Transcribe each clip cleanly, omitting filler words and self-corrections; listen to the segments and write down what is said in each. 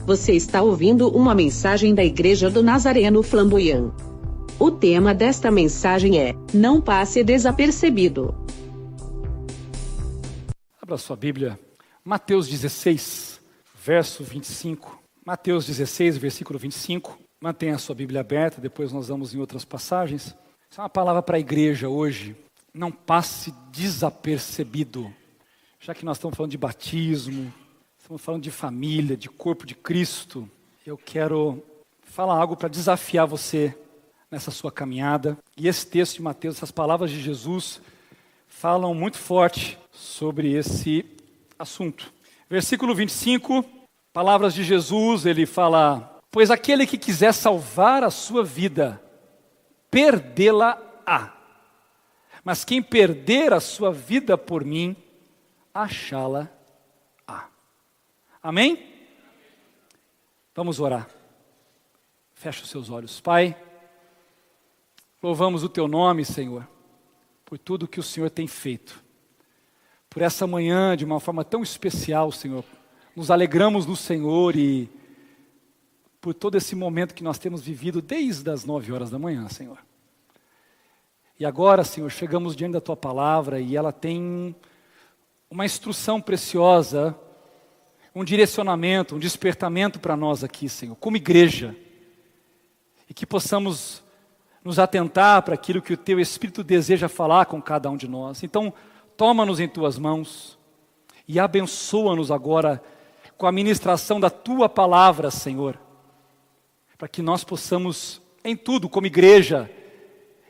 Você está ouvindo uma mensagem da Igreja do Nazareno Flamboyant. O tema desta mensagem é: não passe desapercebido. Abra sua Bíblia, Mateus 16, verso 25. Mateus 16, versículo 25. Mantenha a sua Bíblia aberta, depois nós vamos em outras passagens. Isso é uma palavra para a igreja hoje. Não passe desapercebido. Já que nós estamos falando de batismo, estamos falando de família, de corpo de Cristo, eu quero falar algo para desafiar você nessa sua caminhada. E esse texto de Mateus, essas palavras de Jesus, falam muito forte sobre esse assunto. Versículo 25, palavras de Jesus, ele fala: pois aquele que quiser salvar a sua vida, perdê-la-á. Mas quem perder a sua vida por mim, achá-la-á. Amém? Vamos orar. Feche os seus olhos. Pai, louvamos o Teu nome, Senhor, por tudo que o Senhor tem feito. Por essa manhã, de uma forma tão especial, Senhor, nos alegramos no Senhor e por todo esse momento que nós temos vivido desde as 9 horas da manhã, Senhor. E agora, Senhor, chegamos diante da Tua palavra e ela tem uma instrução preciosa, um direcionamento, um despertamento para nós aqui, Senhor, como igreja. E que possamos nos atentar para aquilo que o Teu Espírito deseja falar com cada um de nós. Então, toma-nos em Tuas mãos e abençoa-nos agora com a ministração da Tua palavra, Senhor, para que nós possamos, em tudo, como igreja,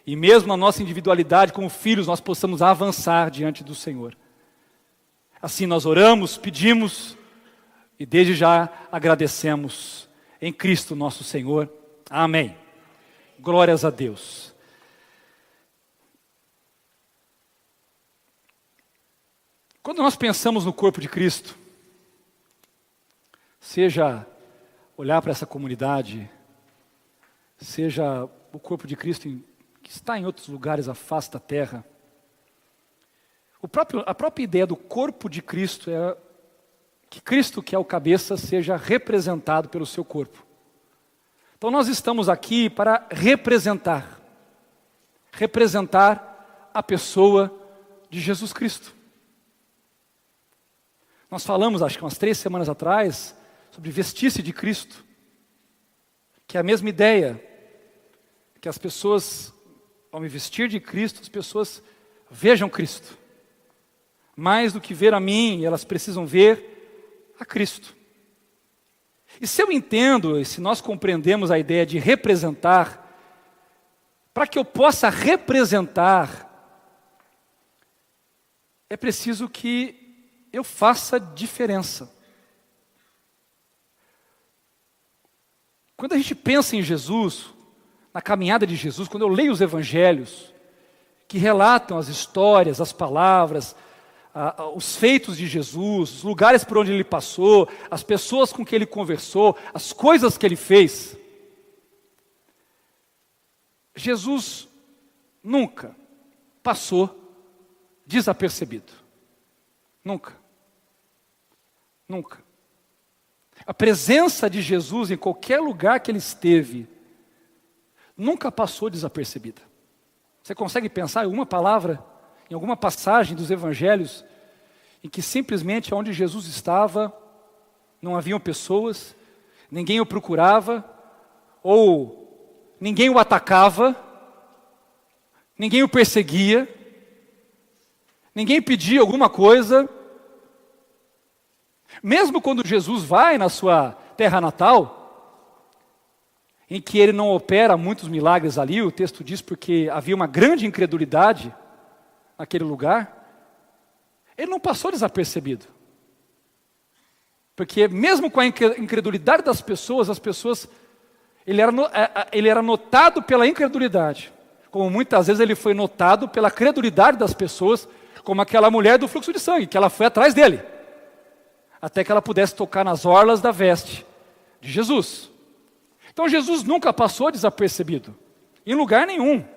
e mesmo na nossa individualidade, como filhos, nós possamos avançar diante do Senhor. Assim nós oramos, pedimos e desde já agradecemos em Cristo nosso Senhor. Amém. Glórias a Deus. Quando nós pensamos no corpo de Cristo, seja olhar para essa comunidade, seja o corpo de Cristo que está em outros lugares à face da terra, a própria ideia do corpo de Cristo é que Cristo, que é o cabeça, seja representado pelo seu corpo. Então nós estamos aqui para representar a pessoa de Jesus Cristo. Nós falamos, acho que umas 3 semanas atrás, sobre vestir-se de Cristo, que é a mesma ideia, que as pessoas, ao me vestir de Cristo, as pessoas vejam Cristo. Mais do que ver a mim, elas precisam ver a Cristo. E se eu entendo, e se nós compreendemos a ideia de representar, para que eu possa representar, é preciso que eu faça diferença. Quando a gente pensa em Jesus, na caminhada de Jesus, quando eu leio os evangelhos, que relatam as histórias, as palavras, os feitos de Jesus, os lugares por onde Ele passou, as pessoas com que Ele conversou, as coisas que Ele fez, Jesus nunca passou desapercebido. Nunca. Nunca. A presença de Jesus em qualquer lugar que Ele esteve, nunca passou desapercebida. Você consegue pensar em alguma palavra, em alguma passagem dos evangelhos, em que simplesmente onde Jesus estava, não haviam pessoas, ninguém o procurava, ou ninguém o atacava, ninguém o perseguia, ninguém pedia alguma coisa? Mesmo quando Jesus vai na sua terra natal, em que ele não opera muitos milagres ali, o texto diz porque havia uma grande incredulidade naquele lugar, ele não passou desapercebido. Porque mesmo com a incredulidade das pessoas, ele era notado pela incredulidade, como muitas vezes ele foi notado pela credulidade das pessoas, como aquela mulher do fluxo de sangue, que ela foi atrás dele, até que ela pudesse tocar nas orlas da veste de Jesus. Então Jesus nunca passou desapercebido, em lugar nenhum.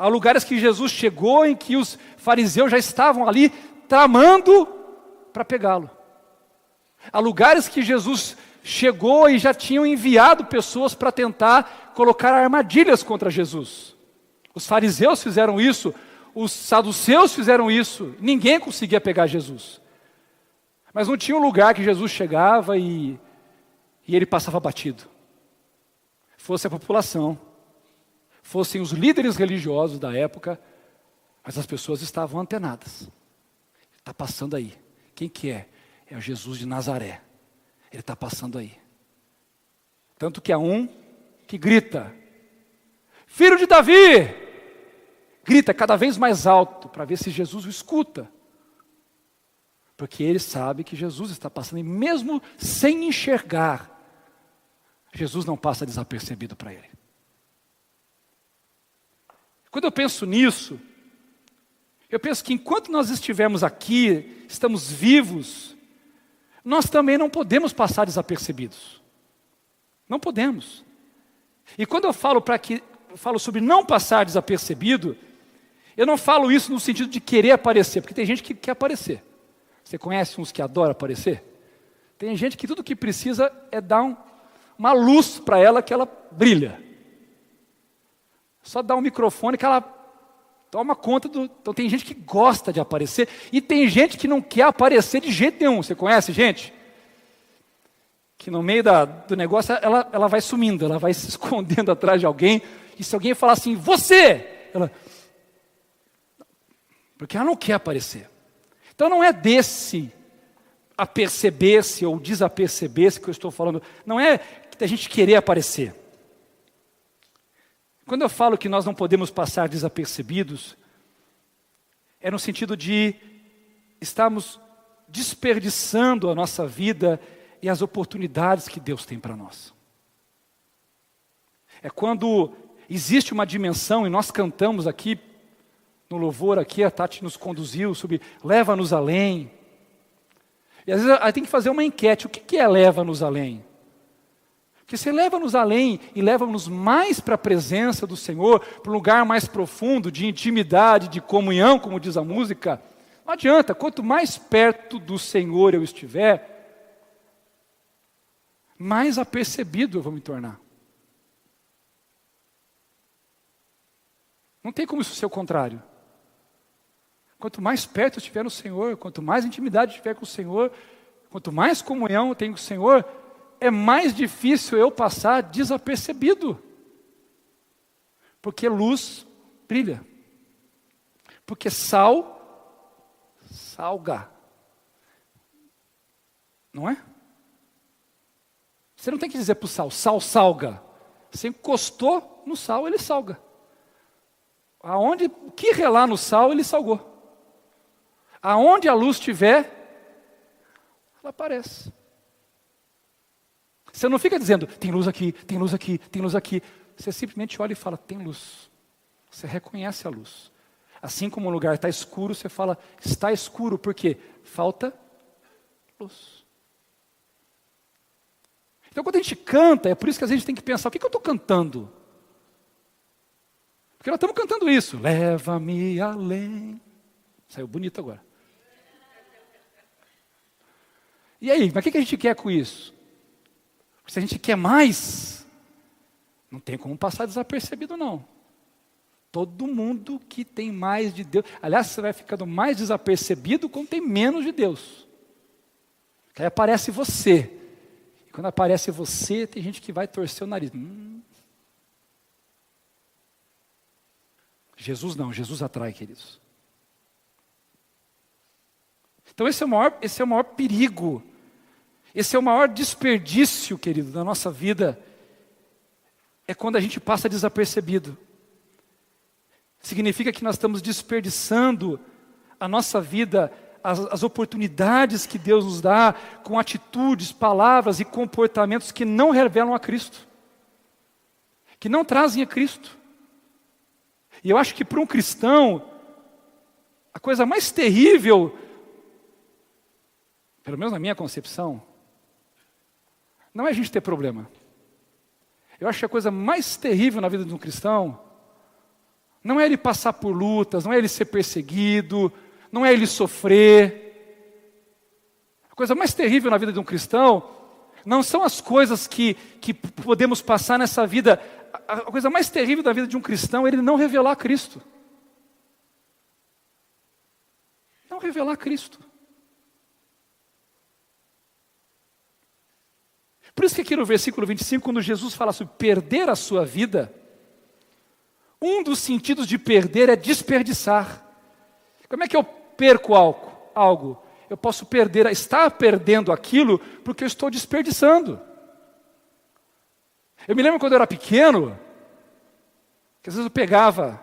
Há lugares que Jesus chegou em que os fariseus já estavam ali tramando para pegá-lo. Há lugares que Jesus chegou e já tinham enviado pessoas para tentar colocar armadilhas contra Jesus. Os fariseus fizeram isso, os saduceus fizeram isso, ninguém conseguia pegar Jesus. Mas não tinha um lugar que Jesus chegava e ele passava batido. Fosse a população, fossem os líderes religiosos da época, mas as pessoas estavam antenadas. Está passando aí. Quem que é? É o Jesus de Nazaré. Ele está passando aí. Tanto que há um que grita, filho de Davi! Grita cada vez mais alto, para ver se Jesus o escuta. Porque ele sabe que Jesus está passando, e mesmo sem enxergar, Jesus não passa desapercebido para ele. Quando eu penso nisso, eu penso que enquanto nós estivermos aqui, estamos vivos, nós também não podemos passar desapercebidos. Não podemos. E quando eu falo sobre não passar desapercebido, eu não falo isso no sentido de querer aparecer, porque tem gente que quer aparecer. Você conhece uns que adoram aparecer? Tem gente que tudo que precisa é dar uma luz para ela que ela brilha. Só dá um microfone que ela toma conta do... Então tem gente que gosta de aparecer e tem gente que não quer aparecer de jeito nenhum. Você conhece gente? Que no meio do negócio ela vai sumindo, ela vai se escondendo atrás de alguém. E se alguém falar assim, você! Ela... Porque ela não quer aparecer. Então não é desse aperceber-se ou desaperceber-se que eu estou falando. Não é da gente querer aparecer. Quando eu falo que nós não podemos passar desapercebidos, é no sentido de estarmos desperdiçando a nossa vida e as oportunidades que Deus tem para nós. É quando existe uma dimensão, e nós cantamos aqui, no louvor aqui, a Tati nos conduziu sobre leva-nos além. E às vezes tem que fazer uma enquete, o que é leva-nos além? Porque se leva-nos além e leva-nos mais para a presença do Senhor, para um lugar mais profundo, de intimidade, de comunhão, como diz a música, não adianta, quanto mais perto do Senhor eu estiver, mais apercebido eu vou me tornar. Não tem como isso ser o contrário. Quanto mais perto eu estiver no Senhor, quanto mais intimidade eu tiver com o Senhor, quanto mais comunhão eu tenho com o Senhor, é mais difícil eu passar desapercebido. Porque luz brilha. Porque sal salga. Não é? Você não tem que dizer para o sal salga. Você encostou no sal, ele salga. O que relar no sal, ele salgou. Aonde a luz estiver, ela aparece. Você não fica dizendo, tem luz aqui, tem luz aqui, tem luz aqui. Você simplesmente olha e fala, tem luz. Você reconhece a luz. Assim como o lugar está escuro, você fala, está escuro, por quê? Falta luz. Então quando a gente canta, é por isso que a gente tem que pensar, o que eu estou cantando? Porque nós estamos cantando isso. Leva-me além. Saiu bonito agora. E aí, mas o que a gente quer com isso? Se a gente quer mais, não tem como passar desapercebido não. Todo mundo que tem mais de Deus, aliás, você vai ficando mais desapercebido quando tem menos de Deus. Porque aí aparece você. E quando aparece você, tem gente que vai torcer o nariz. Jesus não, Jesus atrai, queridos. Então esse é o maior perigo. Esse é o maior desperdício, querido, da nossa vida. É quando a gente passa desapercebido. Significa que nós estamos desperdiçando a nossa vida, as oportunidades que Deus nos dá, com atitudes, palavras e comportamentos que não revelam a Cristo. Que não trazem a Cristo. E eu acho que para um cristão, a coisa mais terrível, pelo menos na minha concepção, não é a gente ter problema. Eu acho que a coisa mais terrível na vida de um cristão, não é ele passar por lutas, não é ele ser perseguido, não é ele sofrer. A coisa mais terrível na vida de um cristão Não são as coisas que podemos passar nessa vida. A coisa mais terrível da vida de um cristão é ele não revelar Cristo. Não revelar Cristo. Por isso que aqui no versículo 25, quando Jesus fala sobre perder a sua vida, um dos sentidos de perder é desperdiçar. Como é que eu perco algo? Eu posso estar perdendo aquilo porque eu estou desperdiçando. Eu me lembro quando eu era pequeno, que às vezes eu pegava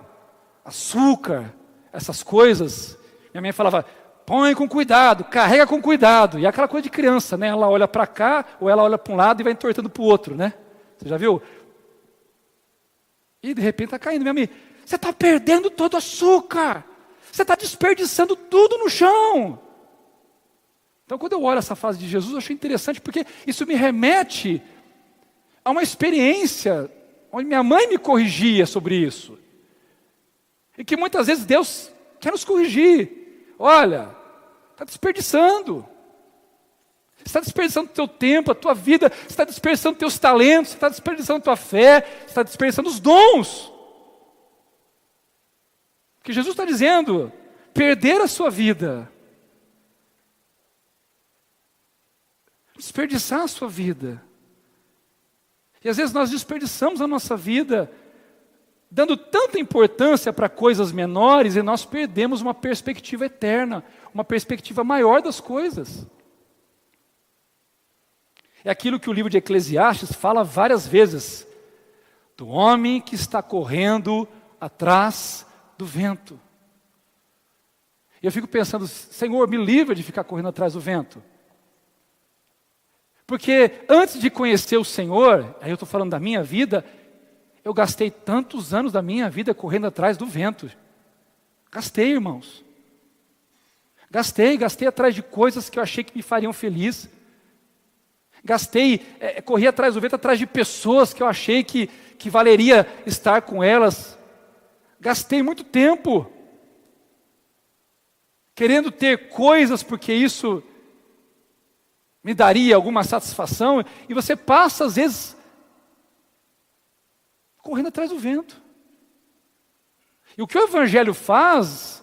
açúcar, essas coisas, minha mãe falava, põe com cuidado, carrega com cuidado. E é aquela coisa de criança, né? Ela olha para cá, ou ela olha para um lado e vai entortando para o outro, né? Você já viu? E de repente está caindo. Minha mãe, você está perdendo todo o açúcar. Você está desperdiçando tudo no chão. Então, quando eu olho essa fase de Jesus, eu achei interessante, porque isso me remete a uma experiência onde minha mãe me corrigia sobre isso. E que muitas vezes Deus quer nos corrigir. Olha, está desperdiçando. Você está desperdiçando o teu tempo, a tua vida, você está desperdiçando os teus talentos, você está desperdiçando a tua fé, você está desperdiçando os dons. Porque Jesus está dizendo, perder a sua vida, desperdiçar a sua vida. E às vezes nós desperdiçamos a nossa vida, dando tanta importância para coisas menores, e nós perdemos uma perspectiva eterna, uma perspectiva maior das coisas. É aquilo que o livro de Eclesiastes fala várias vezes, do homem que está correndo atrás do vento. E eu fico pensando, Senhor, me livra de ficar correndo atrás do vento. Porque antes de conhecer o Senhor, aí eu estou falando da minha vida, eu gastei tantos anos da minha vida correndo atrás do vento. Gastei, irmãos. Gastei atrás de coisas que eu achei que me fariam feliz. Corri atrás do vento, atrás de pessoas que eu achei que valeria estar com elas. Gastei muito tempo querendo ter coisas, porque isso me daria alguma satisfação, e você passa, às vezes, correndo atrás do vento. E o que o Evangelho faz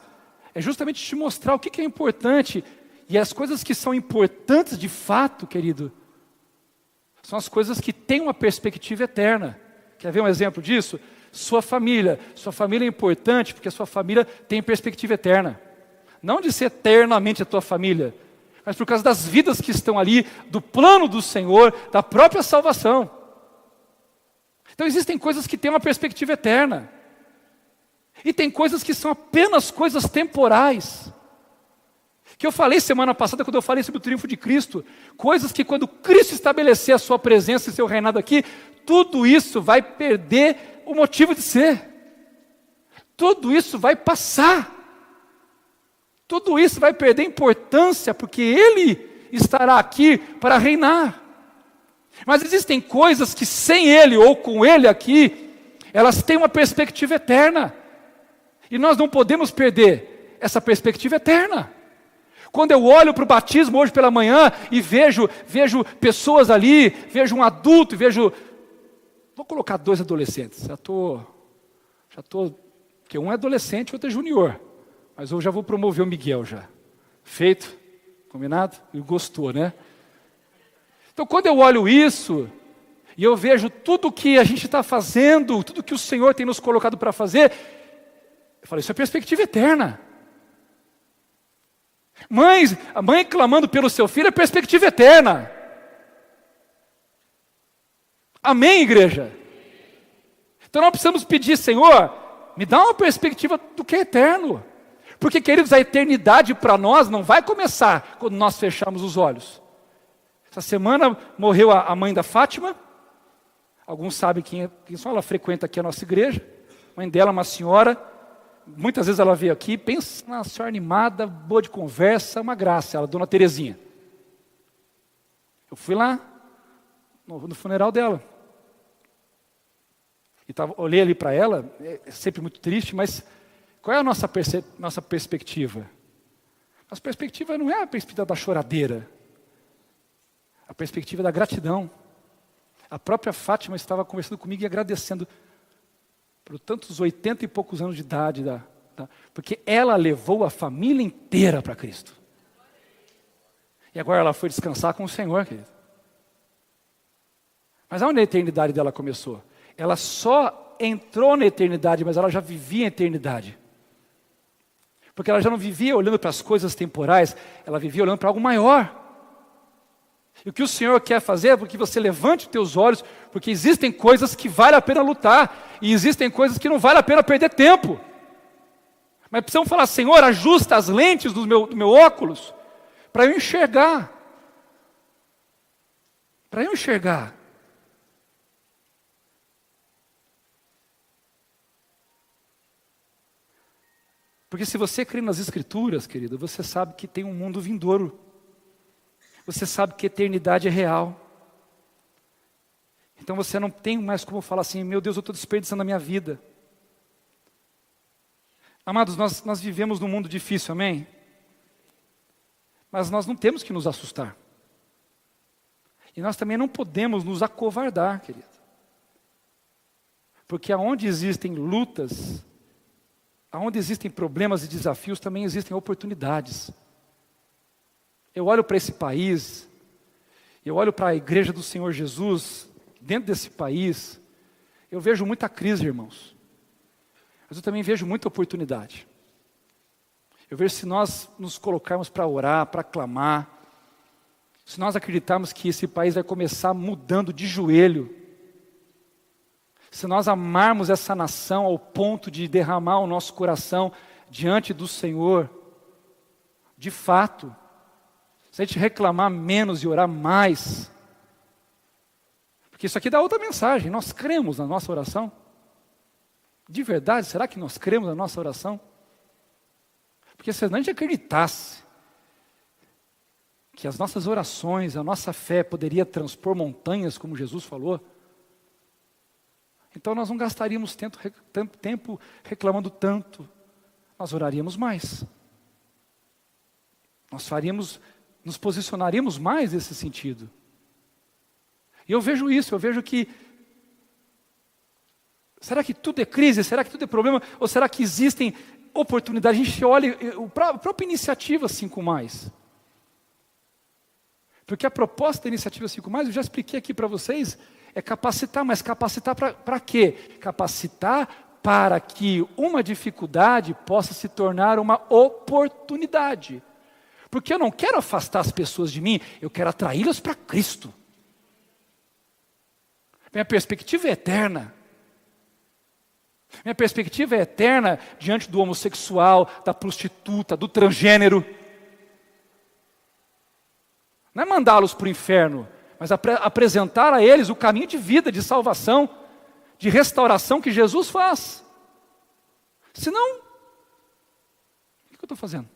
é justamente te mostrar o que é importante, e as coisas que são importantes de fato, querido, são as coisas que têm uma perspectiva eterna. Quer ver um exemplo disso? Sua família é importante porque a sua família tem perspectiva eterna. Não de ser eternamente a tua família, mas por causa das vidas que estão ali, do plano do Senhor, da própria salvação. Então existem coisas que têm uma perspectiva eterna. E tem coisas que são apenas coisas temporais. Que eu falei semana passada, quando eu falei sobre o triunfo de Cristo, coisas que quando Cristo estabelecer a sua presença e seu reinado aqui, tudo isso vai perder o motivo de ser. Tudo isso vai passar. Tudo isso vai perder importância, porque Ele estará aqui para reinar. Mas existem coisas que sem Ele ou com Ele aqui, elas têm uma perspectiva eterna. E nós não podemos perder essa perspectiva eterna. Quando eu olho para o batismo hoje pela manhã e vejo pessoas ali, vejo um adulto, vou colocar 2 adolescentes. Já estou, porque um é adolescente e outro é junior. Mas eu já vou promover o Miguel já. Feito? Combinado? Ele gostou, né? Então quando eu olho isso, e eu vejo tudo que a gente está fazendo, tudo que o Senhor tem nos colocado para fazer, eu falo, isso é perspectiva eterna. A mãe clamando pelo seu filho é perspectiva eterna. Amém, igreja? Então nós precisamos pedir, Senhor, me dá uma perspectiva do que é eterno. Porque, queridos, a eternidade para nós não vai começar quando nós fecharmos os olhos. Essa semana morreu a mãe da Fátima. Alguns sabem quem só ela frequenta aqui a nossa igreja. A mãe dela é uma senhora. Muitas vezes ela veio aqui, pensa na senhora animada, boa de conversa, uma graça, ela, Dona Terezinha. Eu fui lá, no funeral dela. E olhei ali para ela, é sempre muito triste, mas qual é a nossa perspectiva? Nossa perspectiva não é a perspectiva da choradeira. A A perspectiva da gratidão. A própria Fátima estava conversando comigo e agradecendo por tantos 80 e poucos anos de idade, porque ela levou a família inteira para Cristo. E agora ela foi descansar com o Senhor, querido. Mas aonde a eternidade dela começou? Ela só entrou na eternidade, mas ela já vivia a eternidade. Porque ela já não vivia olhando para as coisas temporais, ela vivia olhando para algo maior. E o que o Senhor quer fazer é que você levante os teus olhos, porque existem coisas que vale a pena lutar, e existem coisas que não vale a pena perder tempo. Mas precisamos falar, Senhor, ajusta as lentes do meu óculos, para eu enxergar. Para eu enxergar. Porque se você crê nas Escrituras, querido, você sabe que tem um mundo vindouro. Você sabe que a eternidade é real. Então você não tem mais como falar assim, meu Deus, eu estou desperdiçando a minha vida. Amados, nós vivemos num mundo difícil, amém? Mas nós não temos que nos assustar. E nós também não podemos nos acovardar, querido. Porque aonde existem lutas, aonde existem problemas e desafios, também existem oportunidades. Eu olho para esse país, eu olho para a igreja do Senhor Jesus, dentro desse país, eu vejo muita crise, irmãos. Mas eu também vejo muita oportunidade. Eu vejo se nós nos colocarmos para orar, para clamar, se nós acreditarmos que esse país vai começar mudando de joelho, se nós amarmos essa nação ao ponto de derramar o nosso coração diante do Senhor, de fato, se a gente reclamar menos e orar mais, porque isso aqui dá outra mensagem, nós cremos na nossa oração? De verdade, será que nós cremos na nossa oração? Porque se a gente acreditasse que as nossas orações, a nossa fé poderia transpor montanhas, como Jesus falou, então nós não gastaríamos tanto tempo reclamando tanto, nós oraríamos mais. Nos posicionaríamos mais nesse sentido. E eu vejo isso, eu vejo que, será que tudo é crise? Será que tudo é problema? Ou será que existem oportunidades? A gente olha a própria iniciativa 5+. Porque a proposta da iniciativa 5+, eu já expliquei aqui para vocês, é capacitar, mas capacitar para quê? Capacitar para que uma dificuldade possa se tornar uma oportunidade. Porque eu não quero afastar as pessoas de mim, eu quero atraí-las para Cristo. Minha perspectiva é eterna. Minha perspectiva é eterna diante do homossexual, da prostituta, do transgênero. Não é mandá-los para o inferno, mas apresentar a eles o caminho de vida, de salvação, de restauração que Jesus faz. Senão, o que eu estou fazendo?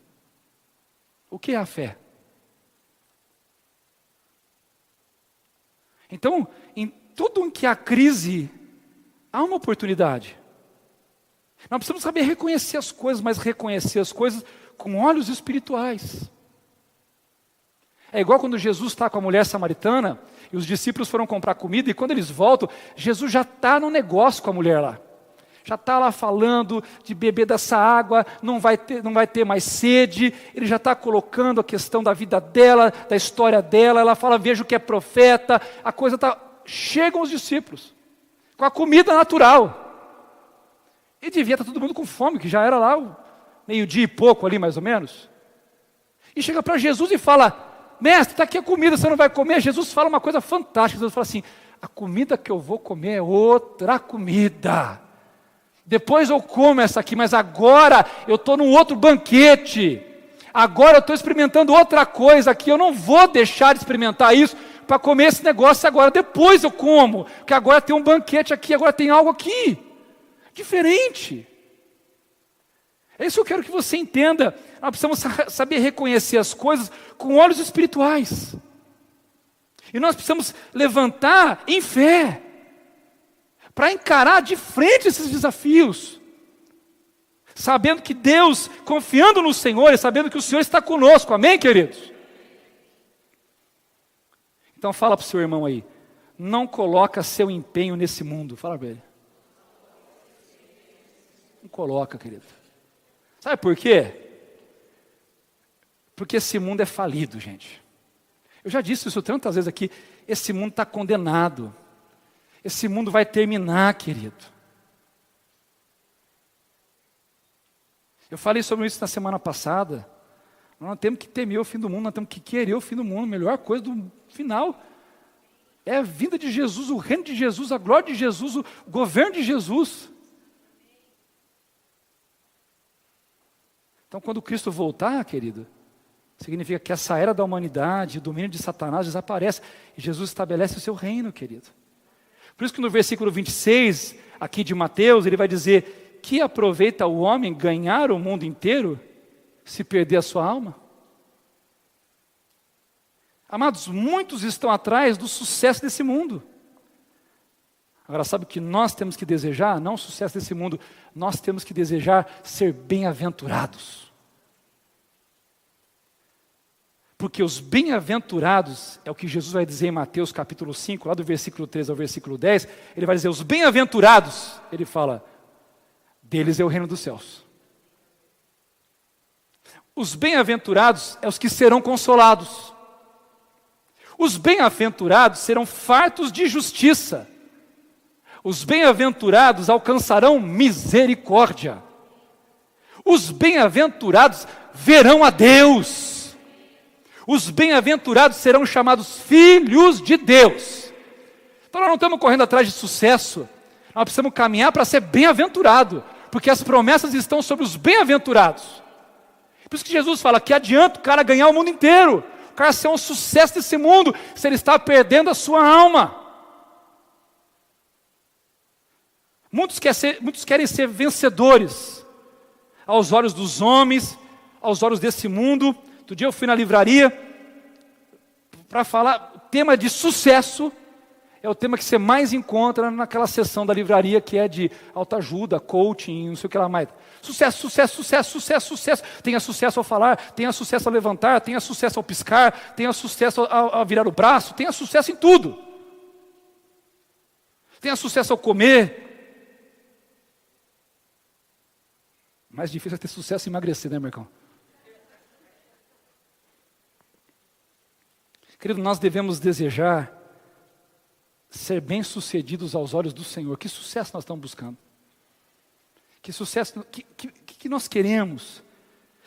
O que é a fé? Então, em tudo em que há crise, há uma oportunidade. Nós precisamos saber reconhecer as coisas, mas reconhecer as coisas com olhos espirituais. É igual quando Jesus está com a mulher samaritana, e os discípulos foram comprar comida, e quando eles voltam, Jesus já está no negócio com a mulher lá. Já está lá falando de beber dessa água, não vai ter mais sede, ele já está colocando a questão da vida dela, da história dela, ela fala, vejo que é profeta, a coisa está... Chegam os discípulos, com a comida natural. E devia estar todo mundo com fome, que já era lá o meio-dia e pouco ali, mais ou menos. E chega para Jesus e fala, mestre, está aqui a comida, você não vai comer? Jesus fala uma coisa fantástica, Jesus fala assim, a comida que eu vou comer é outra comida. Depois eu como essa aqui, mas agora eu estou num outro banquete. Agora eu estou experimentando outra coisa aqui, eu não vou deixar de experimentar isso para comer esse negócio agora, depois eu como, porque agora tem um banquete aqui, agora tem algo aqui, diferente. É isso que eu quero que você entenda, nós precisamos saber reconhecer as coisas com olhos espirituais, e nós precisamos levantar em fé, para encarar de frente esses desafios, sabendo que Deus, confiando no Senhor, e sabendo que o Senhor está conosco, amém, queridos? Então fala para o seu irmão aí, não coloca seu empenho nesse mundo. Fala para ele. Não coloca, querido. Sabe por quê? Porque esse mundo é falido, gente. Eu já disse isso tantas vezes aqui. Esse mundo está condenado. Esse mundo vai terminar, querido. Eu falei sobre isso na semana passada. Nós não temos que temer o fim do mundo, nós temos que querer o fim do mundo. A melhor coisa do final é a vinda de Jesus, o reino de Jesus, a glória de Jesus, o governo de Jesus. Então, quando Cristo voltar, querido, significa que essa era da humanidade, o domínio de Satanás desaparece e Jesus estabelece o seu reino, querido. Por isso que no versículo 26, aqui de Mateus, ele vai dizer: que aproveita o homem ganhar o mundo inteiro se perder a sua alma? Amados, muitos estão atrás do sucesso desse mundo. Agora, sabe o que nós temos que desejar? Não o sucesso desse mundo, nós temos que desejar ser bem-aventurados. Porque os bem-aventurados, é o que Jesus vai dizer em Mateus capítulo 5, lá do versículo 3 ao versículo 10, ele vai dizer, os bem-aventurados, ele fala, deles é o reino dos céus. Os bem-aventurados é os que serão consolados. Os bem-aventurados serão fartos de justiça. Os bem-aventurados alcançarão misericórdia. Os bem-aventurados verão a Deus. Os bem-aventurados serão chamados filhos de Deus. Então nós não estamos correndo atrás de sucesso. Nós precisamos caminhar para ser bem-aventurado, porque as promessas estão sobre os bem-aventurados. Por isso que Jesus fala que adianta o cara ganhar o mundo inteiro, o cara ser um sucesso desse mundo, se ele está perdendo a sua alma. Muitos querem ser vencedores, aos olhos dos homens, aos olhos desse mundo. Outro dia eu fui na livraria, para falar, o tema de sucesso, é o tema que você mais encontra naquela seção da livraria que é de autoajuda, coaching, não sei o que lá mais. Sucesso, sucesso, sucesso, sucesso, sucesso. Tenha sucesso ao falar, tenha sucesso ao levantar, tenha sucesso ao piscar, tenha sucesso ao virar o braço, tenha sucesso em tudo. Tenha sucesso ao comer. Mais difícil é ter sucesso em emagrecer, né, Marcão? Querido, nós devemos desejar ser bem-sucedidos aos olhos do Senhor. Que sucesso nós estamos buscando? Que sucesso, que nós queremos?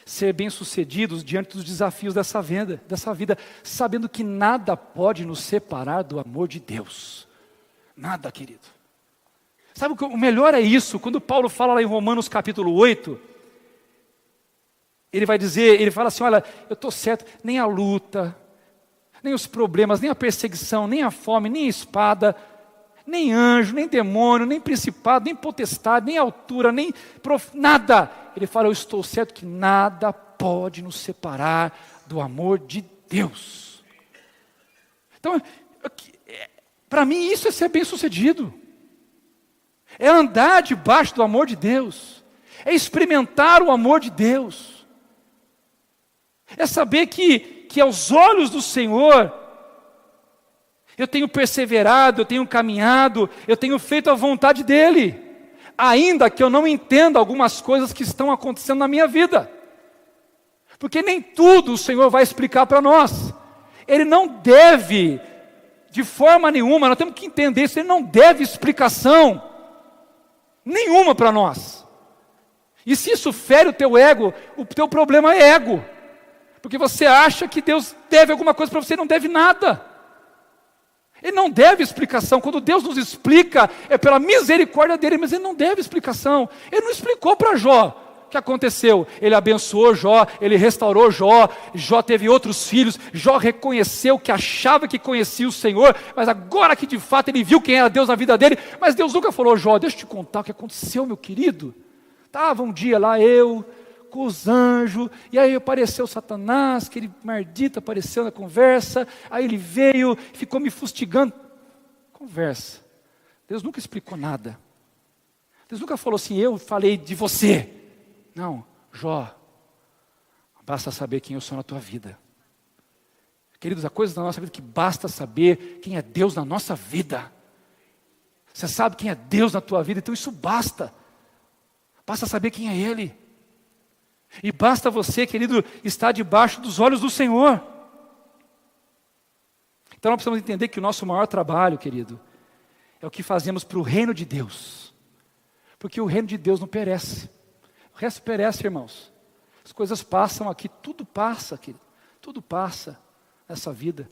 Ser bem-sucedidos diante dos desafios dessa vida, sabendo que nada pode nos separar do amor de Deus. Nada, querido. Sabe o melhor é isso? Quando Paulo fala lá em Romanos capítulo 8, ele vai dizer, ele fala assim, olha, eu estou certo, nem a luta, nem os problemas, nem a perseguição, nem a fome, nem a espada, nem anjo, nem demônio, nem principado, nem potestade, nem altura, nem nada. Ele fala, eu estou certo que nada pode nos separar do amor de Deus. Então, para mim isso é ser bem-sucedido. É andar debaixo do amor de Deus. É experimentar o amor de Deus. É saber que aos olhos do Senhor, eu tenho perseverado, eu tenho caminhado, eu tenho feito a vontade dEle, ainda que eu não entenda algumas coisas que estão acontecendo na minha vida, porque nem tudo o Senhor vai explicar para nós. Ele não deve, de forma nenhuma, nós temos que entender isso, Ele não deve explicação nenhuma para nós. E se isso fere o teu ego, o teu problema é ego. Porque você acha que Deus deve alguma coisa para você, não deve nada. Ele não deve explicação. Quando Deus nos explica, é pela misericórdia dEle, mas Ele não deve explicação. Ele não explicou para Jó o que aconteceu. Ele abençoou Jó, Ele restaurou Jó, Jó teve outros filhos, Jó reconheceu que achava que conhecia o Senhor, mas agora que de fato ele viu quem era Deus na vida dele, mas Deus nunca falou, Jó, deixa eu te contar o que aconteceu, meu querido. Estava um dia lá eu, com os anjos, e aí apareceu Satanás, aquele maldito apareceu na conversa, aí ele veio, ficou me fustigando. Conversa. Deus nunca explicou nada. Deus nunca falou assim, eu falei de você. Não, Jó, basta saber quem eu sou na tua vida. Queridos, há coisas na nossa vida que basta saber quem é Deus na nossa vida. Você sabe quem é Deus na tua vida, então isso basta. Basta saber quem é Ele. E basta você, querido, estar debaixo dos olhos do Senhor. Então nós precisamos entender que o nosso maior trabalho, querido, é o que fazemos para o reino de Deus. Porque o reino de Deus não perece. O resto perece, irmãos. As coisas passam aqui, tudo passa, querido. Tudo passa nessa vida.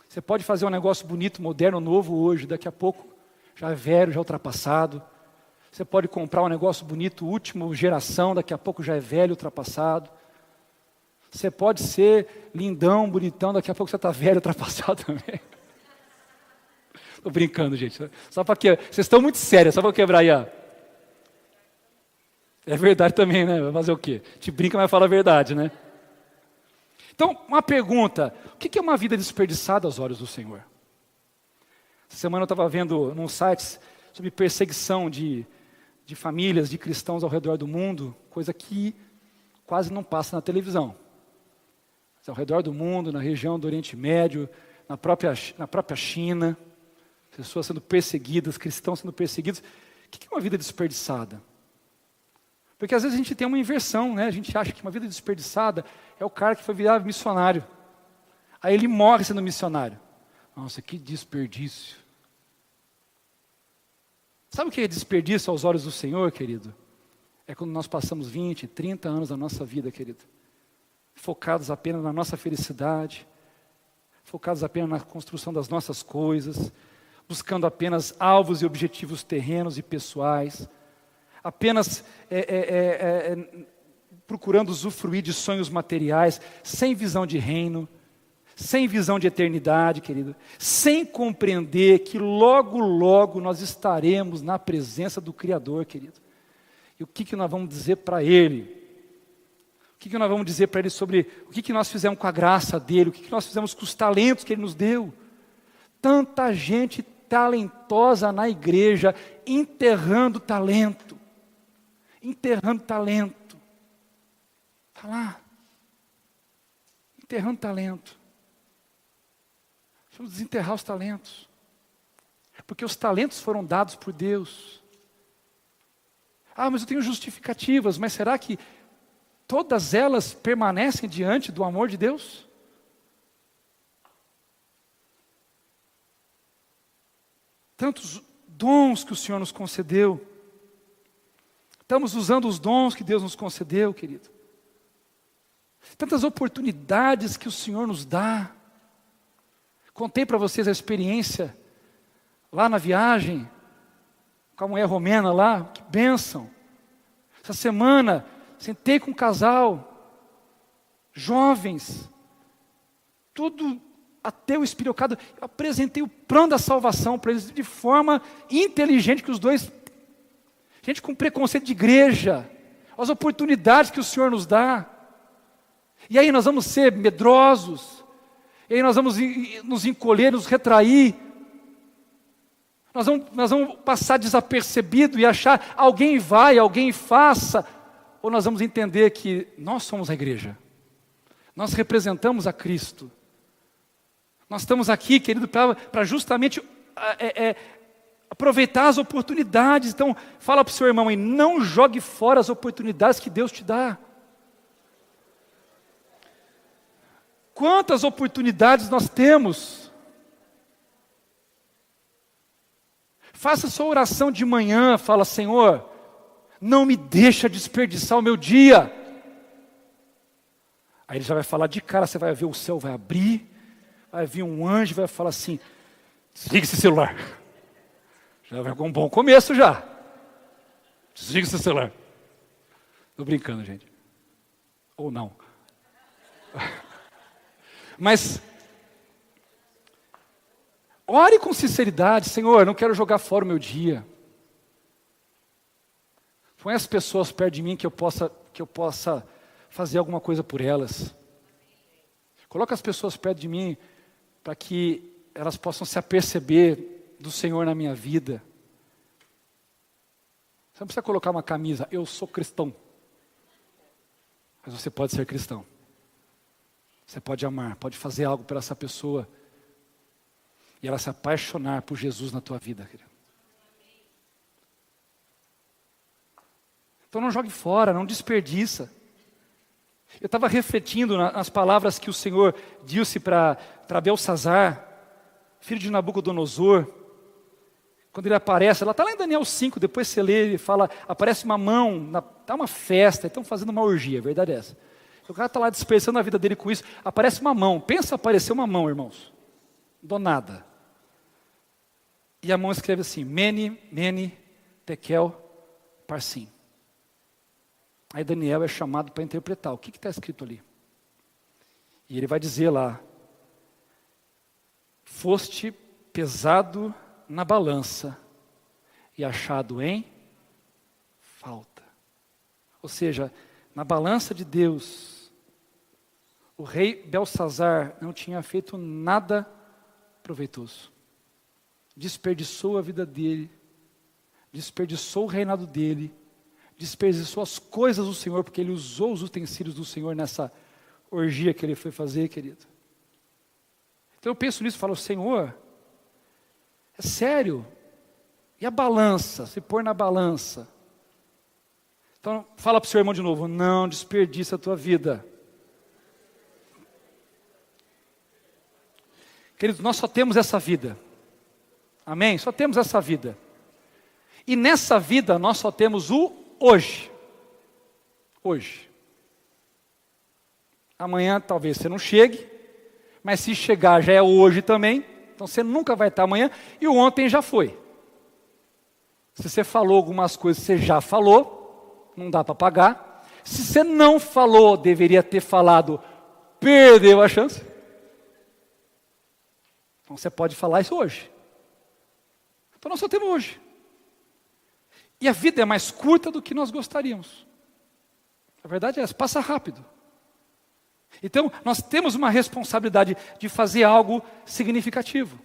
Você pode fazer um negócio bonito, moderno, novo hoje, daqui a pouco já é velho, já é ultrapassado. Você pode comprar um negócio bonito, última geração, daqui a pouco já é velho, ultrapassado. Você pode ser lindão, bonitão, daqui a pouco você está velho, ultrapassado também. Estou brincando, gente. Só para que vocês estão muito sérios, só para quebrar aí. É verdade também, né? Vai fazer o quê? Te brinca, mas fala a verdade, né? Então, uma pergunta. O que é uma vida desperdiçada aos olhos do Senhor? Essa semana eu estava vendo num site sobre perseguição de famílias, de cristãos ao redor do mundo, coisa que quase não passa na televisão. Mas ao redor do mundo, na região do Oriente Médio, na própria China, pessoas sendo perseguidas, cristãos sendo perseguidos. O que é uma vida desperdiçada? Porque às vezes a gente tem uma inversão, né? A gente acha que uma vida desperdiçada é o cara que foi virar missionário. Aí ele morre sendo missionário. Nossa, que desperdício. Sabe o que é desperdício aos olhos do Senhor, querido? É quando nós passamos 20, 30 anos da nossa vida, querido, focados apenas na nossa felicidade, focados apenas na construção das nossas coisas, buscando apenas alvos e objetivos terrenos e pessoais, apenas procurando usufruir de sonhos materiais, sem visão de reino, sem visão de eternidade, querido, sem compreender que logo, logo nós estaremos na presença do Criador, querido. E o que nós vamos dizer para Ele? O que nós vamos dizer para Ele sobre o que nós fizemos com a graça dEle, o que nós fizemos com os talentos que Ele nos deu? Tanta gente talentosa na igreja, enterrando talento. Enterrando talento. Está lá. Enterrando talento. Vamos desenterrar os talentos. Porque os talentos foram dados por Deus. Ah, mas eu tenho justificativas, mas será que todas elas permanecem diante do amor de Deus? Tantos dons que o Senhor nos concedeu. Estamos usando os dons que Deus nos concedeu, querido. Tantas oportunidades que o Senhor nos dá. Contei para vocês a experiência lá na viagem, com a mulher romena lá, que bênção. Essa semana, sentei com um casal, jovens, tudo ateu, espirocado, eu apresentei o plano da salvação para eles de forma inteligente, que os dois, gente com preconceito de igreja, as oportunidades que o Senhor nos dá. E aí nós vamos ser medrosos, e aí nós vamos nos encolher, nos retrair, nós vamos passar desapercebido e achar alguém vai, alguém faça, ou nós vamos entender que nós somos a igreja, nós representamos a Cristo, nós estamos aqui, querido, para justamente aproveitar as oportunidades. Então, fala para o seu irmão aí, não jogue fora as oportunidades que Deus te dá. Quantas oportunidades nós temos? Faça sua oração de manhã, fala, Senhor, não me deixa desperdiçar o meu dia. Aí ele já vai falar de cara, você vai ver o céu vai abrir, vai vir um anjo e vai falar assim, desliga esse celular. Já vai com um bom começo já. Desliga esse celular. Estou brincando, gente. Ou não. Mas, ore com sinceridade, Senhor, não quero jogar fora o meu dia. Põe as pessoas perto de mim que eu possa fazer alguma coisa por elas. Coloca as pessoas perto de mim para que elas possam se aperceber do Senhor na minha vida. Você não precisa colocar uma camisa, eu sou cristão. Mas você pode ser cristão. Você pode amar, pode fazer algo por essa pessoa e ela se apaixonar por Jesus na tua vida, querido. Então não jogue fora, não desperdiça. Eu estava refletindo nas palavras que o Senhor disse para Belsazar, filho de Nabucodonosor. Quando ele aparece, ela está lá em Daniel 5, depois você lê, ele fala, aparece uma mão, está uma festa, estão fazendo uma orgia, a verdade é essa. O cara está lá dispersando a vida dele com isso, aparece uma mão, pensa aparecer uma mão, irmãos, do nada. E a mão escreve assim, Mene, Mene, Tekel, Parsim. Aí Daniel é chamado para interpretar, o que está escrito ali? E ele vai dizer lá, foste pesado na balança e achado em falta. Ou seja, na balança de Deus, o rei Belsazar não tinha feito nada proveitoso. Desperdiçou a vida dele, desperdiçou o reinado dele, desperdiçou as coisas do Senhor, porque ele usou os utensílios do Senhor nessa orgia que ele foi fazer, querido. Então eu penso nisso e falo, Senhor, é sério? E a balança, se pôr na balança? Então fala para o seu irmão de novo, não desperdiça a tua vida. Queridos, nós só temos essa vida. Amém? Só temos essa vida. E nessa vida nós só temos o hoje. Hoje. Amanhã talvez você não chegue, mas se chegar já é hoje também, então você nunca vai estar amanhã, e o ontem já foi. Se você falou algumas coisas, você já falou, não dá para pagar. Se você não falou, deveria ter falado, perdeu a chance. Então você pode falar isso hoje. Então nós só temos hoje. E a vida é mais curta do que nós gostaríamos. A verdade é essa, passa rápido. Então, nós temos uma responsabilidade de fazer algo significativo.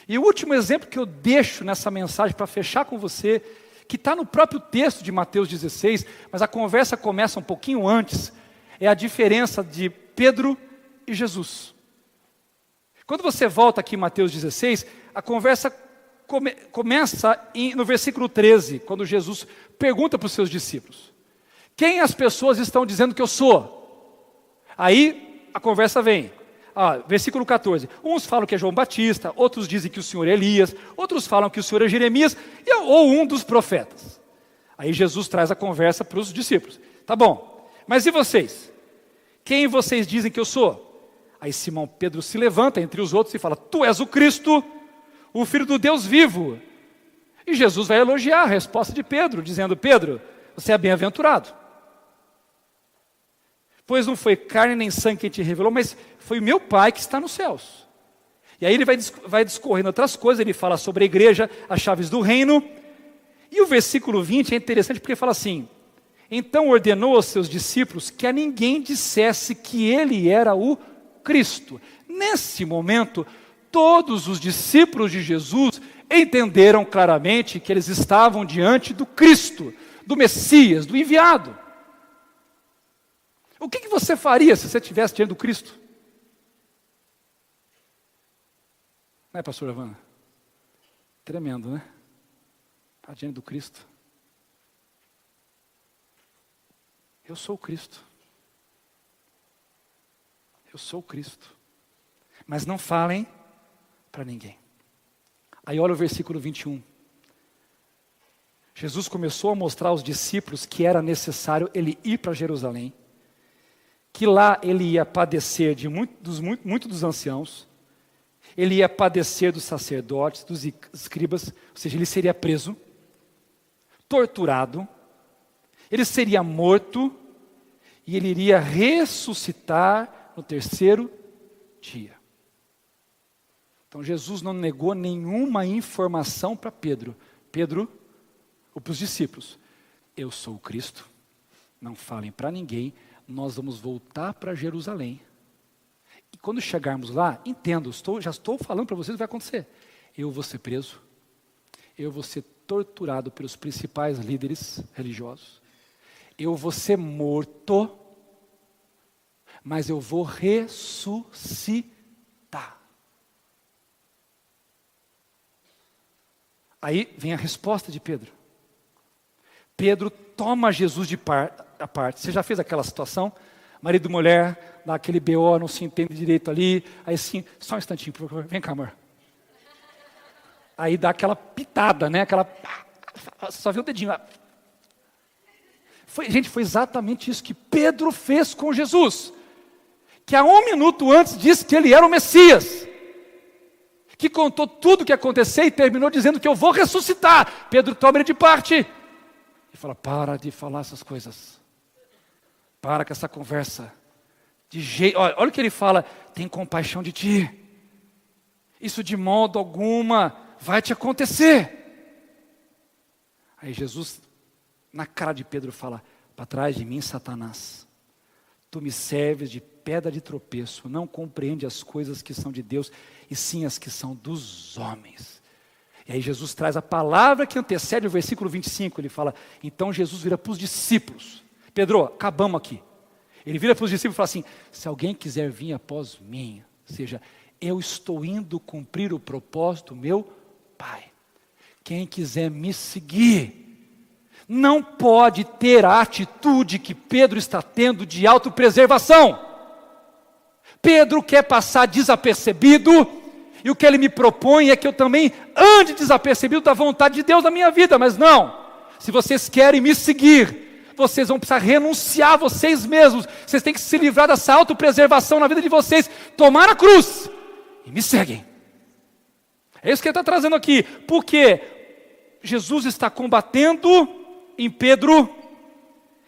E o último exemplo que eu deixo nessa mensagem para fechar com você, que está no próprio texto de Mateus 16, mas a conversa começa um pouquinho antes, é a diferença de Pedro e Jesus. Quando você volta aqui em Mateus 16, a conversa começa no versículo 13, quando Jesus pergunta para os seus discípulos, quem as pessoas estão dizendo que eu sou? Aí a conversa vem, versículo 14, uns falam que é João Batista, outros dizem que o Senhor é Elias, outros falam que o Senhor é Jeremias, ou um dos profetas. Aí Jesus traz a conversa para os discípulos, tá bom, mas e vocês? Quem vocês dizem que eu sou? Aí Simão Pedro se levanta entre os outros e fala, tu és o Cristo, o Filho do Deus vivo. E Jesus vai elogiar a resposta de Pedro, dizendo, Pedro, você é bem-aventurado. Pois não foi carne nem sangue quem te revelou, mas foi meu Pai que está nos céus. E aí ele vai discorrendo outras coisas, ele fala sobre a igreja, as chaves do reino. E o versículo 20 é interessante porque fala assim, então ordenou aos seus discípulos que a ninguém dissesse que ele era o Cristo. Nesse momento, todos os discípulos de Jesus entenderam claramente que eles estavam diante do Cristo, do Messias, do enviado. O que você faria se você estivesse diante do Cristo? Não é, pastor Havana? Tremendo, né? Está diante do Cristo. Eu sou o Cristo. Eu sou o Cristo. Mas não falem para ninguém. Aí olha o versículo 21. Jesus começou a mostrar aos discípulos que era necessário ele ir para Jerusalém, que lá ele ia padecer de muito dos anciãos, ele ia padecer dos sacerdotes, dos escribas, ou seja, ele seria preso, torturado, ele seria morto, e ele iria ressuscitar no terceiro dia. Então Jesus não negou nenhuma informação para Pedro, ou para os discípulos, eu sou o Cristo, não falem para ninguém, nós vamos voltar para Jerusalém. E quando chegarmos lá, entendo, já estou falando para vocês o que vai acontecer. Eu vou ser preso, eu vou ser torturado pelos principais líderes religiosos, eu vou ser morto, mas eu vou ressuscitar. Aí vem a resposta de Pedro. Pedro toma Jesus à parte. Você já fez aquela situação? Marido e mulher, dá aquele BO, não se entende direito ali. Aí assim, só um instantinho, por favor. Vem cá, amor. Aí dá aquela pitada, né? Aquela... Só vê o dedinho lá. Gente, foi exatamente isso que Pedro fez com Jesus. Que há 1 minuto antes disse que ele era o Messias. Que contou tudo o que ia acontecer e terminou dizendo que eu vou ressuscitar. Pedro toma ele de parte. E fala, para de falar essas coisas. Para com essa conversa. Olha o que ele fala, tem compaixão de ti. Isso de modo alguma vai te acontecer. Aí Jesus, na cara de Pedro, fala, para trás de mim, Satanás. Tu me serves de pedra de tropeço, não compreende as coisas que são de Deus, e sim as que são dos homens. E aí Jesus traz a palavra que antecede o versículo 25, ele fala, então Jesus vira para os discípulos. Pedro, acabamos aqui. Ele vira para os discípulos e fala assim, se alguém quiser vir após mim, ou seja, eu estou indo cumprir o propósito do meu Pai. Quem quiser me seguir, não pode ter a atitude que Pedro está tendo de autopreservação. Pedro quer passar desapercebido, e o que ele me propõe é que eu também ande desapercebido da vontade de Deus na minha vida, mas não. Se vocês querem me seguir, vocês vão precisar renunciar a vocês mesmos, vocês têm que se livrar dessa autopreservação na vida de vocês, tomar a cruz, e me seguem. É isso que ele está trazendo aqui, porque Jesus está combatendo em Pedro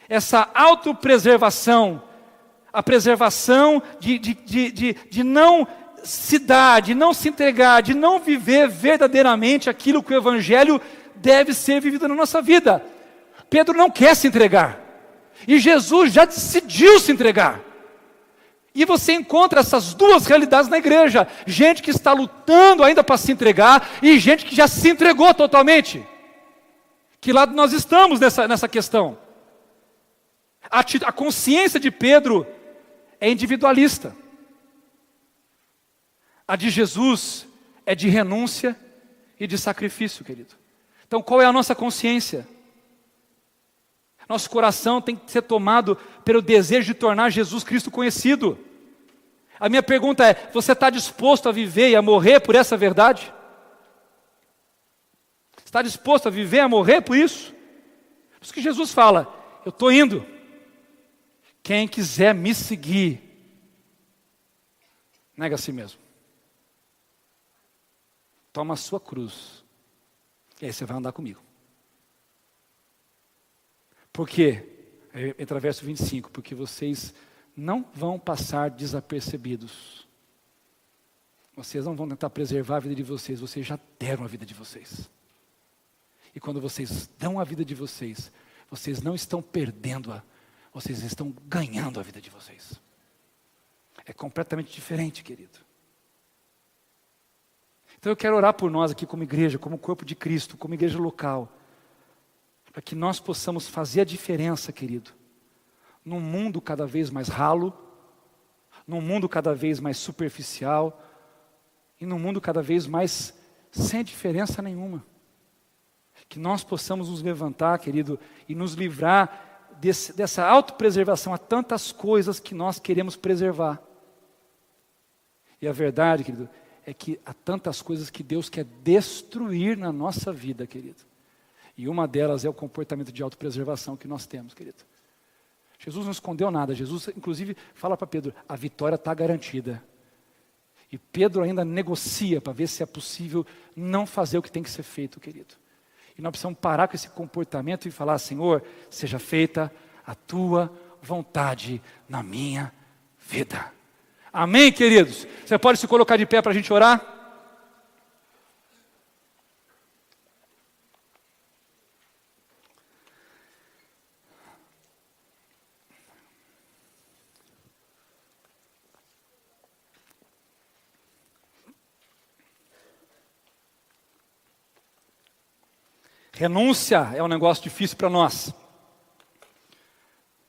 essa autopreservação, a preservação de não se dar, de não se entregar, de não viver verdadeiramente aquilo que o Evangelho deve ser vivido na nossa vida. Pedro não quer se entregar, e Jesus já decidiu se entregar. E você encontra essas duas realidades na igreja, gente que está lutando ainda para se entregar, e gente que já se entregou totalmente. Que lado nós estamos nessa questão? A consciência de Pedro é individualista. A de Jesus é de renúncia e de sacrifício, querido. Então qual é a nossa consciência? Nosso coração tem que ser tomado pelo desejo de tornar Jesus Cristo conhecido. A minha pergunta é, você está disposto a viver e a morrer por essa verdade? Está disposto a viver, a morrer por isso? Por isso que Jesus fala, eu estou indo. Quem quiser me seguir, nega a si mesmo. Toma a sua cruz. E aí você vai andar comigo. Por quê? Entra o verso 25, porque vocês não vão passar desapercebidos. Vocês não vão tentar preservar a vida de vocês, vocês já deram a vida de vocês. E quando vocês dão a vida de vocês, vocês não estão perdendo-a, vocês estão ganhando a vida de vocês. É completamente diferente, querido. Então eu quero orar por nós aqui como igreja, como corpo de Cristo, como igreja local, para que nós possamos fazer a diferença, querido, num mundo cada vez mais ralo, num mundo cada vez mais superficial, e num mundo cada vez mais sem diferença nenhuma. Que nós possamos nos levantar, querido, e nos livrar dessa autopreservação. Há tantas coisas que nós queremos preservar. E a verdade, querido, é que há tantas coisas que Deus quer destruir na nossa vida, querido. E uma delas é o comportamento de autopreservação que nós temos, querido. Jesus não escondeu nada. Jesus, inclusive, fala para Pedro, a vitória está garantida. E Pedro ainda negocia para ver se é possível não fazer o que tem que ser feito, querido. E nós precisamos parar com esse comportamento e falar, Senhor, seja feita a tua vontade na minha vida. Amém, queridos? Você pode se colocar de pé para a gente orar? Renúncia é um negócio difícil para nós.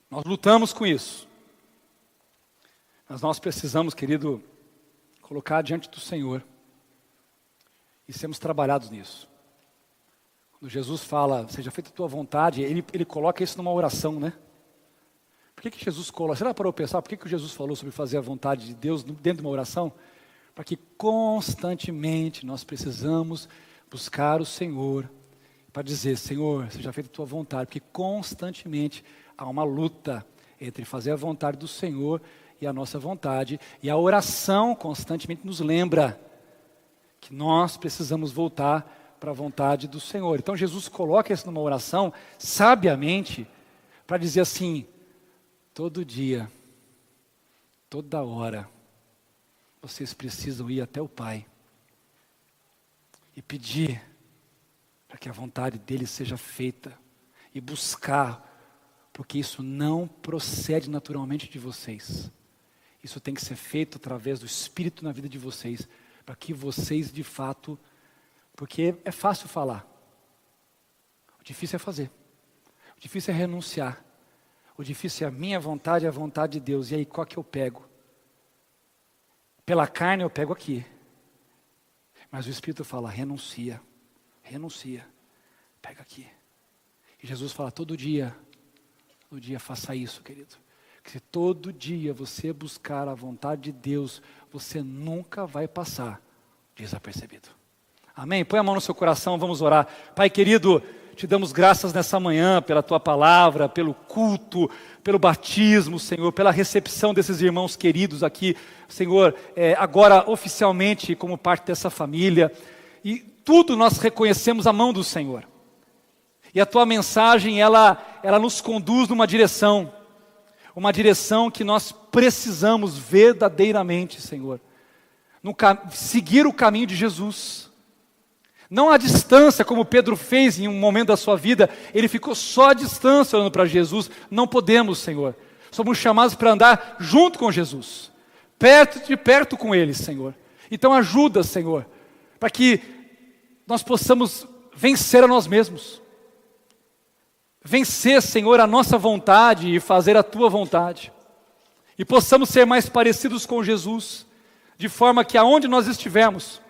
Nós lutamos com isso. Mas nós precisamos, querido, colocar diante do Senhor e sermos trabalhados nisso. Quando Jesus fala, seja feita a tua vontade, ele coloca isso numa oração, né? Por que Jesus coloca? Você já parou para pensar por que Jesus falou sobre fazer a vontade de Deus dentro de uma oração? Para que constantemente nós precisamos buscar o Senhor, para dizer, Senhor, seja feita a tua vontade, porque constantemente há uma luta entre fazer a vontade do Senhor e a nossa vontade, e a oração constantemente nos lembra que nós precisamos voltar para a vontade do Senhor. Então Jesus coloca isso numa oração, sabiamente, para dizer assim, todo dia, toda hora, vocês precisam ir até o Pai e pedir para que a vontade dele seja feita e buscar, porque isso não procede naturalmente de vocês. Isso tem que ser feito através do Espírito na vida de vocês, para que vocês de fato, porque é fácil falar, o difícil é fazer, o difícil é renunciar, o difícil é a minha vontade e a vontade de Deus. E aí qual que eu pego? Pela carne eu pego aqui, mas o Espírito fala, renuncia, pega aqui. E Jesus fala, todo dia faça isso, querido. Que se todo dia você buscar a vontade de Deus, você nunca vai passar desapercebido. Amém? Põe a mão no seu coração, vamos orar. Pai querido, te damos graças nessa manhã pela tua palavra, pelo culto, pelo batismo, Senhor, pela recepção desses irmãos queridos aqui, Senhor, agora oficialmente como parte dessa família. E tudo nós reconhecemos a mão do Senhor. E a tua mensagem, ela nos conduz numa direção. Uma direção que nós precisamos verdadeiramente, Senhor. Seguir o caminho de Jesus. Não à distância, como Pedro fez em um momento da sua vida. Ele ficou só à distância olhando para Jesus. Não podemos, Senhor. Somos chamados para andar junto com Jesus. Perto com Ele, Senhor. Então ajuda, Senhor, para que nós possamos vencer a nós mesmos. Vencer, Senhor, a nossa vontade e fazer a tua vontade. E possamos ser mais parecidos com Jesus, de forma que aonde nós estivermos,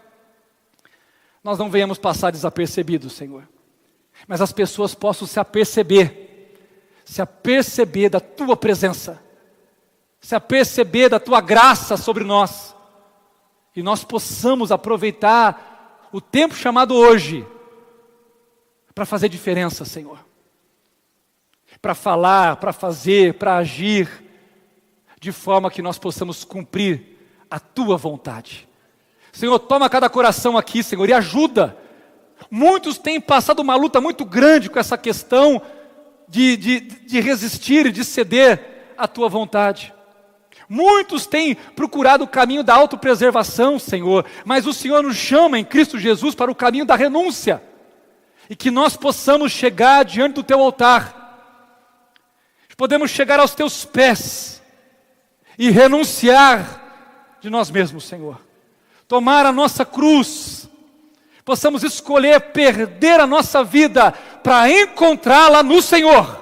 nós não venhamos passar desapercebidos, Senhor. Mas as pessoas possam se aperceber da tua presença, se aperceber da tua graça sobre nós. E nós possamos aproveitar o tempo chamado hoje, para fazer diferença, Senhor. Para falar, para fazer, para agir, de forma que nós possamos cumprir a tua vontade. Senhor, toma cada coração aqui, Senhor, e ajuda. Muitos têm passado uma luta muito grande com essa questão de resistir e de ceder à tua vontade. Muitos têm procurado o caminho da autopreservação, Senhor, mas o Senhor nos chama em Cristo Jesus para o caminho da renúncia. E que nós possamos chegar diante do teu altar. Podemos chegar aos teus pés e renunciar de nós mesmos, Senhor. Tomar a nossa cruz. Possamos escolher perder a nossa vida para encontrá-la no Senhor.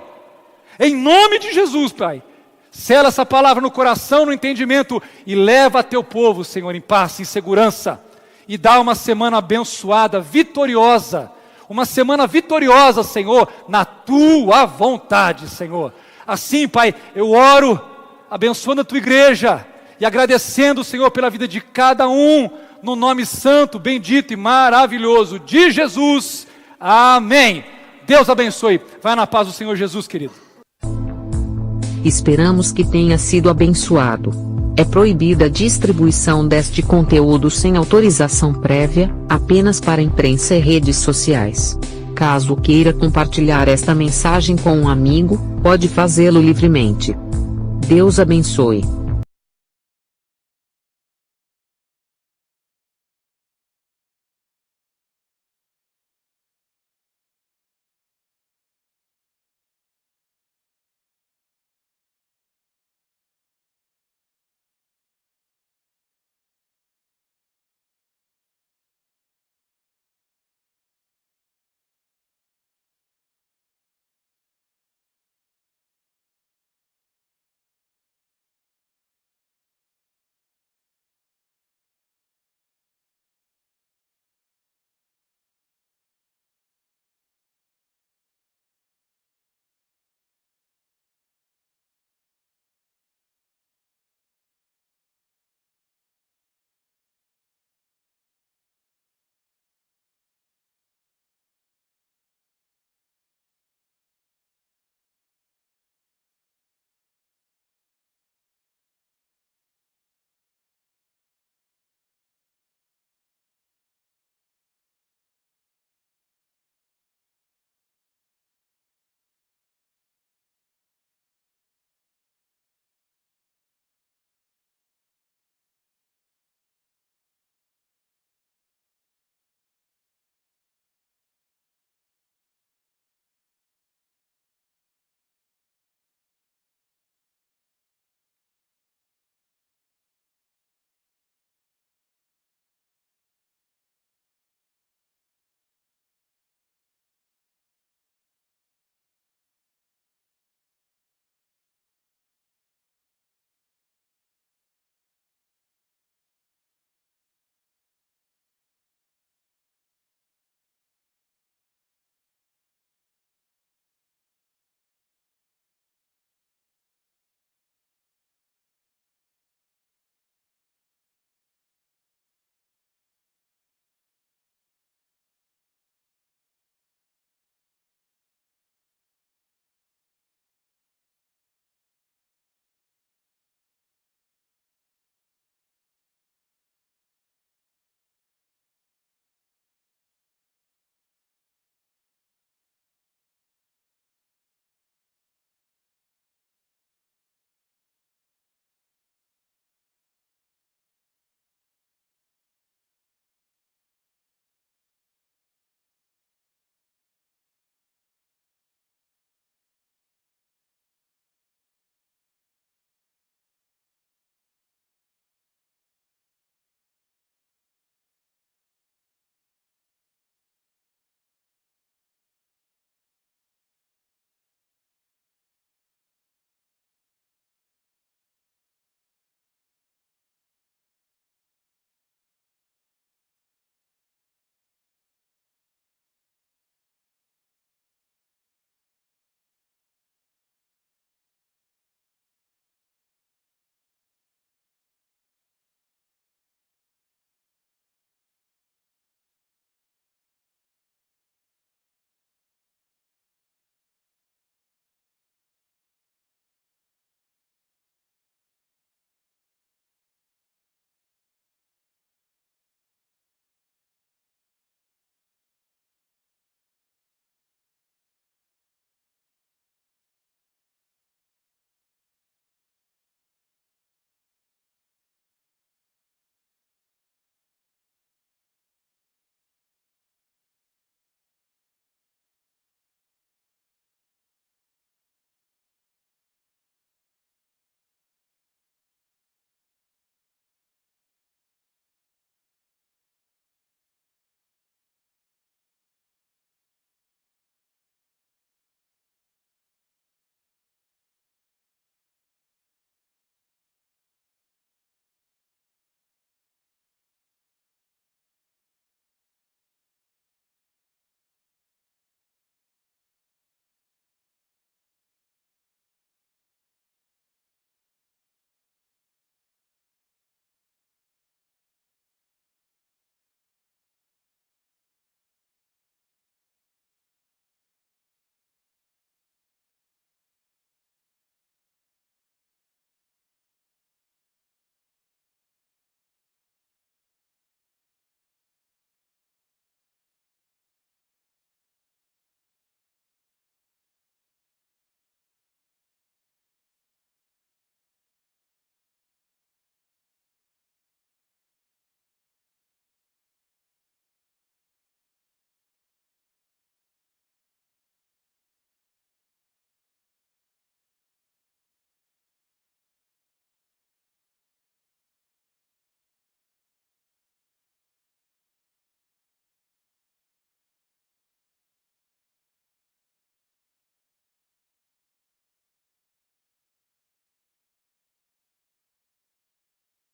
Em nome de Jesus, Pai. Sela essa palavra no coração, no entendimento e leva a teu povo, Senhor, em paz, em segurança. E dá uma semana abençoada, vitoriosa. Uma semana vitoriosa, Senhor, na tua vontade, Senhor. Assim, Pai, eu oro, abençoando a tua igreja e agradecendo, Senhor, pela vida de cada um, no nome santo, bendito e maravilhoso de Jesus. Amém. Deus abençoe. Vai na paz do Senhor Jesus, querido. Esperamos que tenha sido abençoado. É proibida a distribuição deste conteúdo sem autorização prévia, apenas para imprensa e redes sociais. Caso queira compartilhar esta mensagem com um amigo, pode fazê-lo livremente. Deus abençoe.